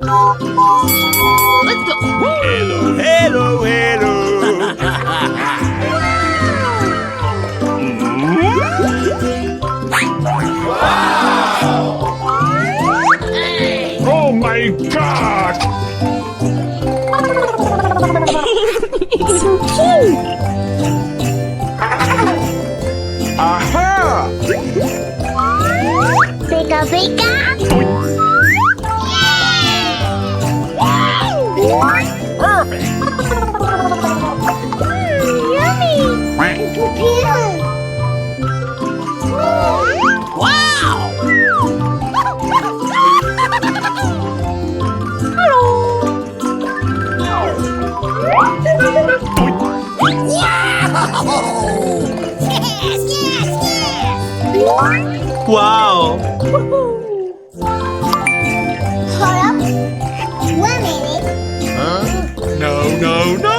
Let's go. Hello, hello, hello. Oh my God! So cute! Aha! Pika pika! Perfect! Yummy! Wow! Yes, yes, yes! Wow! Hold up. 1 minute. No, no, no!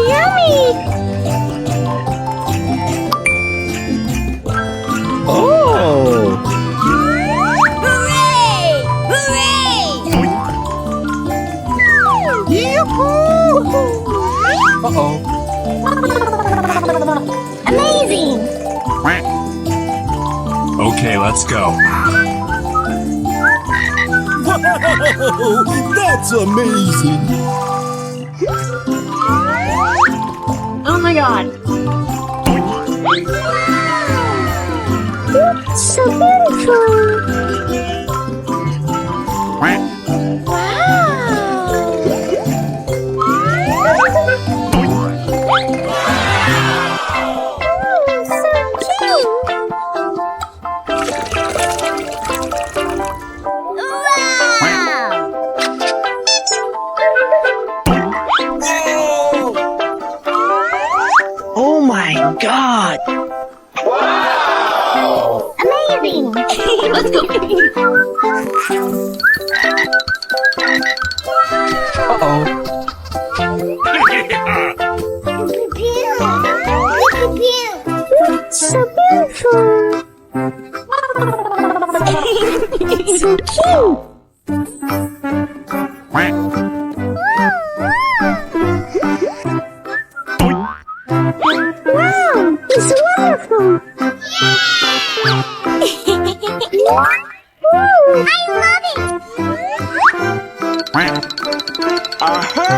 Yummy! Oh! Hooray! Hooray! Uh-oh. Amazing! Okay, let's go. Whoa! That's amazing! Oh my God. So beautiful! Oh my God. Amazing! Let's go. Uh-oh. So beautiful! So cute! Wow! It's wonderful! Woo, I love it! Aha!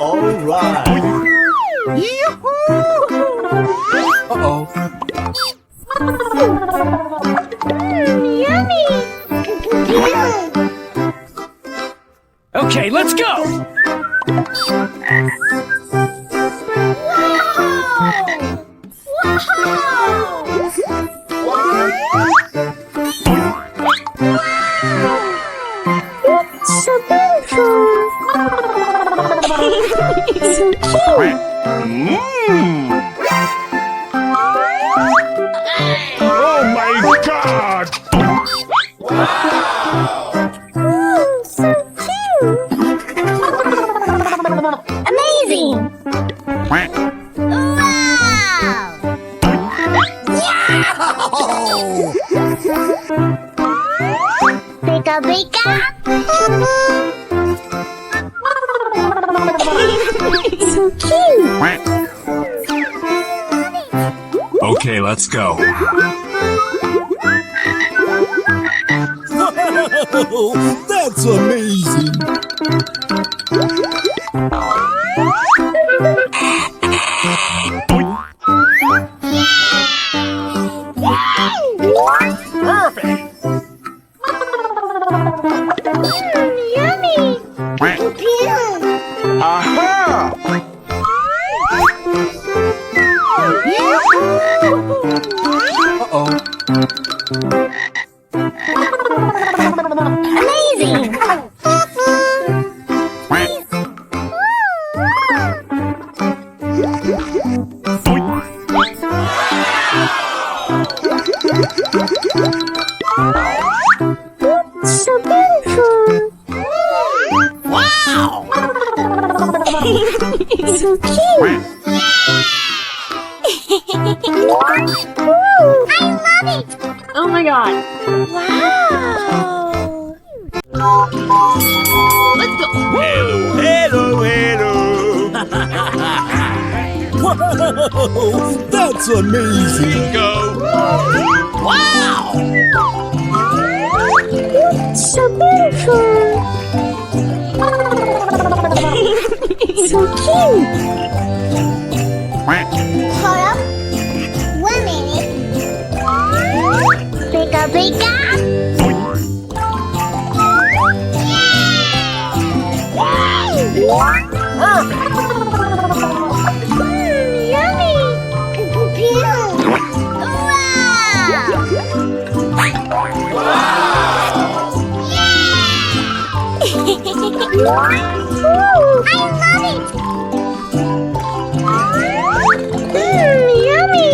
All right! Uh-oh. Yummy! Okay, let's go. So beautiful! So cute! Oh my God! So cute! Amazing! Wow! Pika pika! So cute! Okay, let's go. Whoa! That's amazing! Perfect! Yummy! Aha! Uh-oh. Amazing! So beautiful! Wow. So cute! Woo, I love it! Oh my my god. Wow! Let's go. Hello, hello. Whoa, that's amazing. Wow. So beautiful! So cute! Hold up. 1 minute. Pika pika! Yummy! Wow! I love it! Yummy!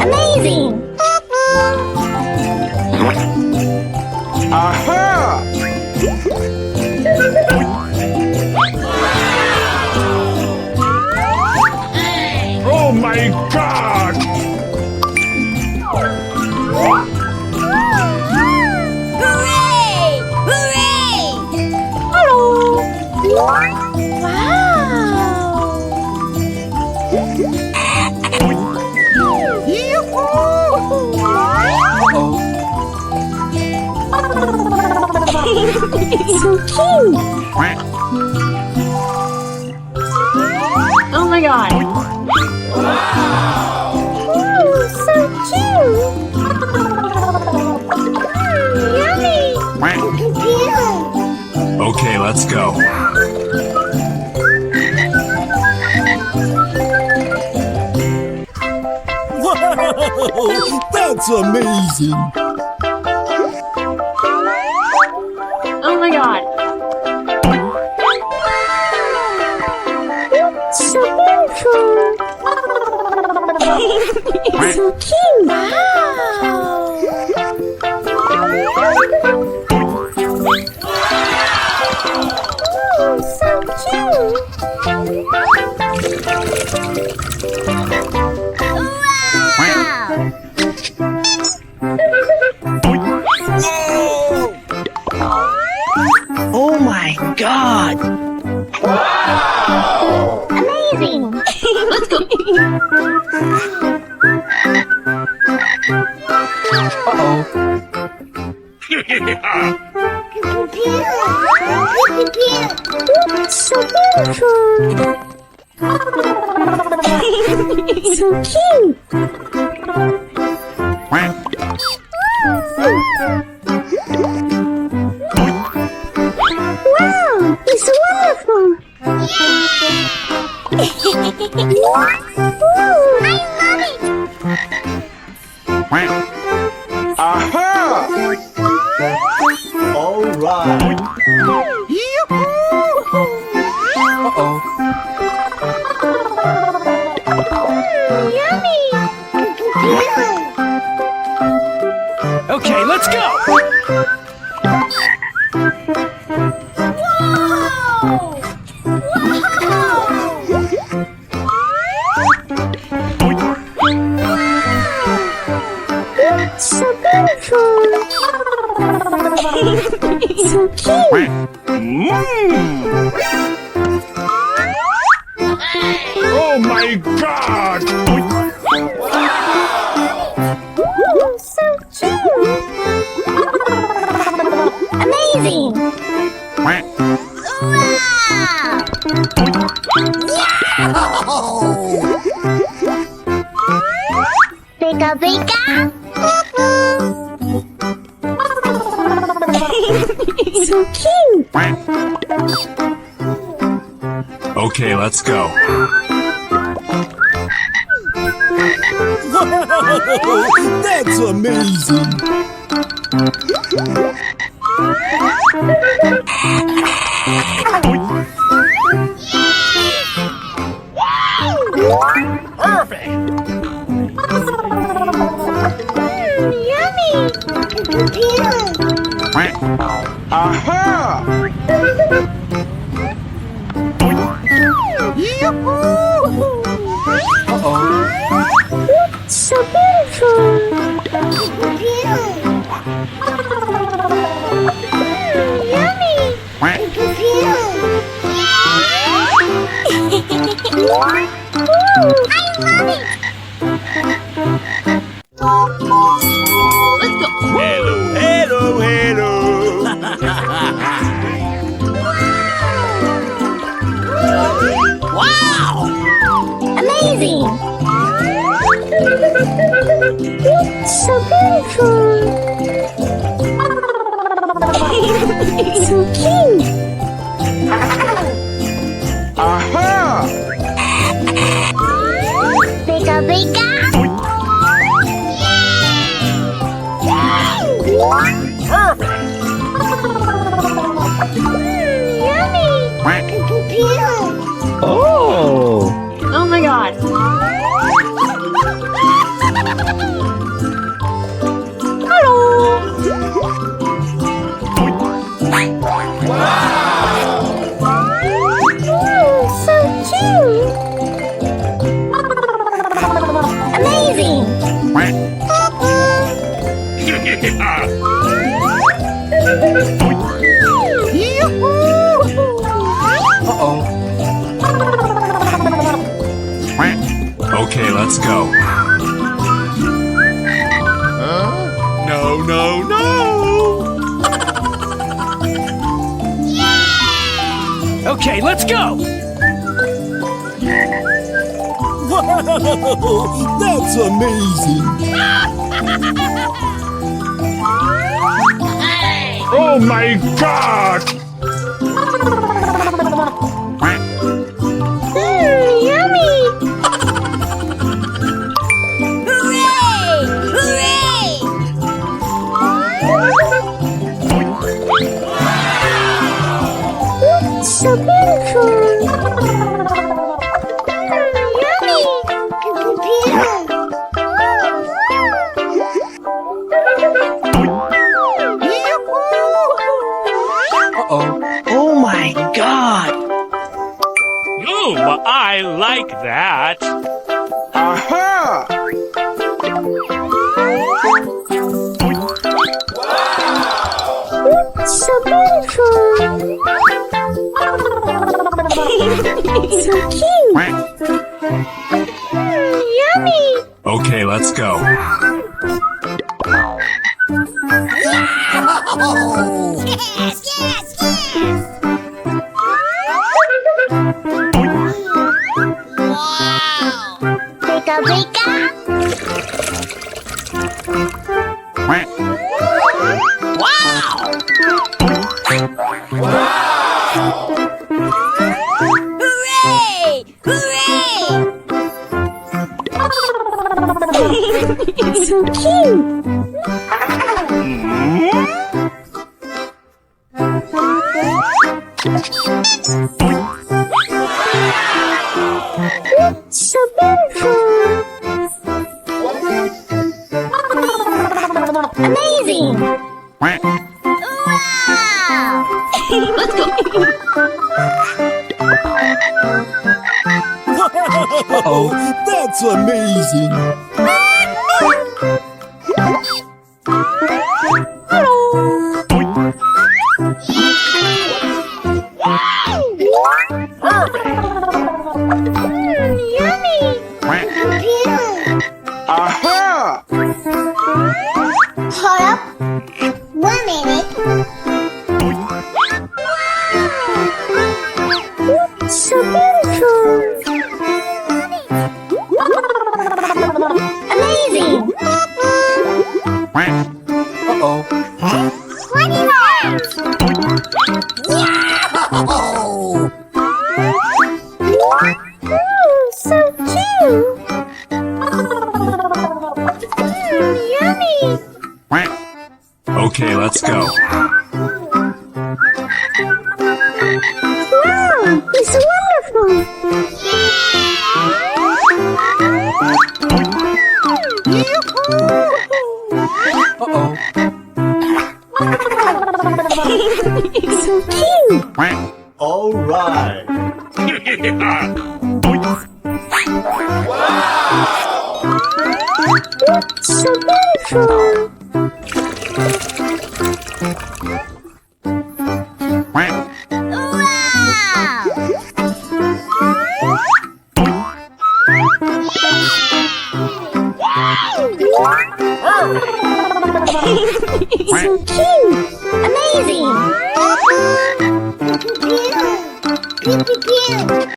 Amazing! Aha! Oh my god! Hooray! Hooray! Hello! Wow! So cute! Oh my god. Ooh, so cute! Yummy! Okay, let's go. Whoa, that's amazing. Oh my god. So beautiful! So cute! Wow! So cute! Oh my god. Amazing! Let's go. So beautiful! So cute! Wow! It's wonderful! Ooh, I love it! Aha! All right. Yummy! Okay, let's go. So beautiful! So cute! Oh my god! So cute! Amazing! Wow! Pika pika! So cute! Okay, let's go. Whoa, that's amazing. Yummy! Aha! So beautiful! Let's go. Hello, hello, hello. Wow! Amazing! It's so beautiful! So cute! Aha! Bigga, bigga! Yummy! Oh! Oh my god. Hello! So cute! Amazing! Uh-oh. Okay, let's go. No, no, no! Okay, let's go. Wow! That's amazing! Oh my god! Yummy! So beautiful! Yummy! Uh-oh. Oh my god. Ooh, I like that. Aha! So beautiful! So cute! Yummy! Okay, let's go. Bigga, bigga! So cute! So beautiful! Amazing! Let's go. Uh-oh. That's amazing! Yummy! Aha! Hold up. 1 minute. So beautiful. Amazing. Uh-oh. What is that? So cute. Yummy. Okay, let's go. Wow, it's wonderful. Uh-oh. So cute. All right. So beautiful. Wow. So cute. Amazing.